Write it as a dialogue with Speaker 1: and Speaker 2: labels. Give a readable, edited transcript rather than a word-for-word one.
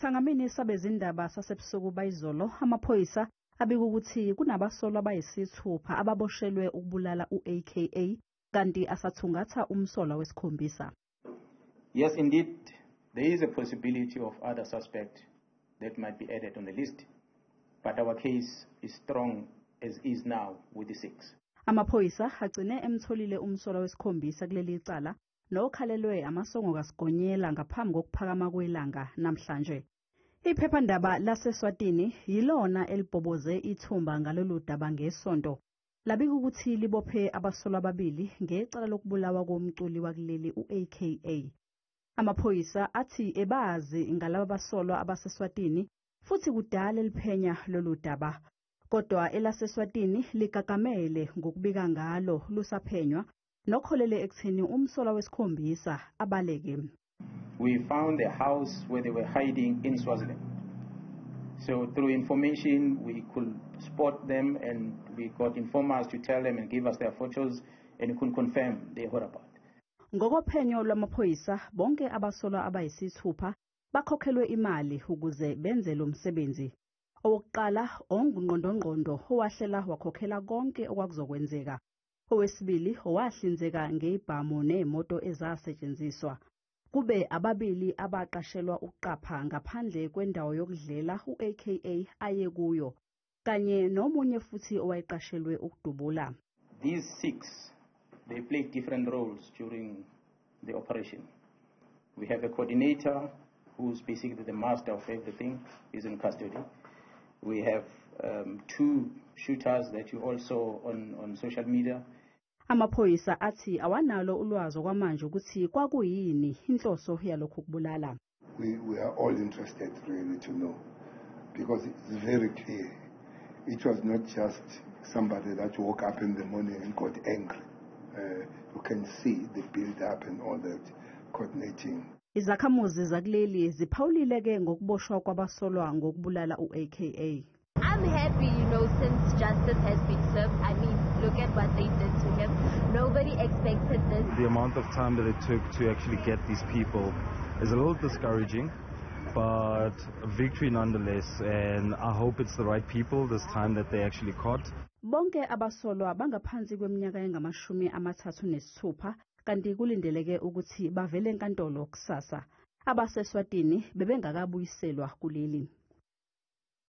Speaker 1: Esihlangameni sabezindaba sasebusuku bayizolo, amaphoyisa abika ukuthi kunabasolwa abayisithupha ababoshelwe ukubulala u-AKA kanti asathungatha umsolwa Wesikhombisa.
Speaker 2: Yes, indeed, there is a possibility of other suspects that might be added on the list, but our case is strong as is now with the 6.
Speaker 1: Amaphoyisa agcine emtholile umsolwa Wesikhombisa kuleli icala nokhalelwe amasongo kasigonyela ngaphambi kokuphakama kwelanga namhlanje. Iphephandaba laseSwatini yilona elibhoboze ithumba ngalolu daba ngesonto. Labika ukuthi libophe abasolwa ababili ngecala lokubulawa komculi wakuleli u-AKA. Amaphoyisa athi ebazi ngalaba basolwa abaseSwatini futhi kudala liphenya lolu daba. Kodwa elaseSwatini ligagamele ngokubika ngalo lusaphenywa nokholele ekutheni umsolwa Wesikhombisa abaleke.
Speaker 2: We found a house where they were hiding in Swaziland. So through information we could spot them and we got informers to tell them and give us their photos and we could confirm their whereabouts.
Speaker 1: Ngokophenyo lwamaphoyisa bonke abasolwa abayisithupha bakhokhelwe imali ukuze benze lo msebenzi. Owokuqala ongungqondongqondo owahlela wakhokhela konke okwakuzokwenzeka. Owesibili owahlinzeka ngeibhamu nemoto ezasetshenziswa. Kube ababili abaqashelwa ukuqapha ngaphandle kwendawo yokudlela u-AKA aye kuyo kanye nomunye futhi owayeqashelwe ukudubula.
Speaker 2: These 6 they played different roles during the operation. We have a coordinator who's basically the master of everything, is in custody. We have 2 shooters that you also on social media.
Speaker 1: Amaphoyisa athi awanalo ulwazi kwamanje ukuthi kwakuyini inhloso yalokho kubulala.
Speaker 3: We are all interested really to know because it's very clear. It was not just somebody that woke up in the morning and got angry. You can see the build up and all that coordinating.
Speaker 1: Izakhamuzi zakuleli ziphawulileke ngokuboshwa kwabasolwa ngokubulala u-AKA.
Speaker 4: I'm happy, since justice has been served. I mean, look at what they did to him. Nobody expected this.
Speaker 5: The amount of time that it took to actually get these people is a little discouraging, but a victory nonetheless, and I hope it's the right people this time that they actually caught.
Speaker 1: Bonke abasolwa bangaphansi kweminyaka engu-36 kanti kulindeleke ukuthi bavele enkantolo kusasa. Abase Swatini bebengakabuyiselwa kuleli.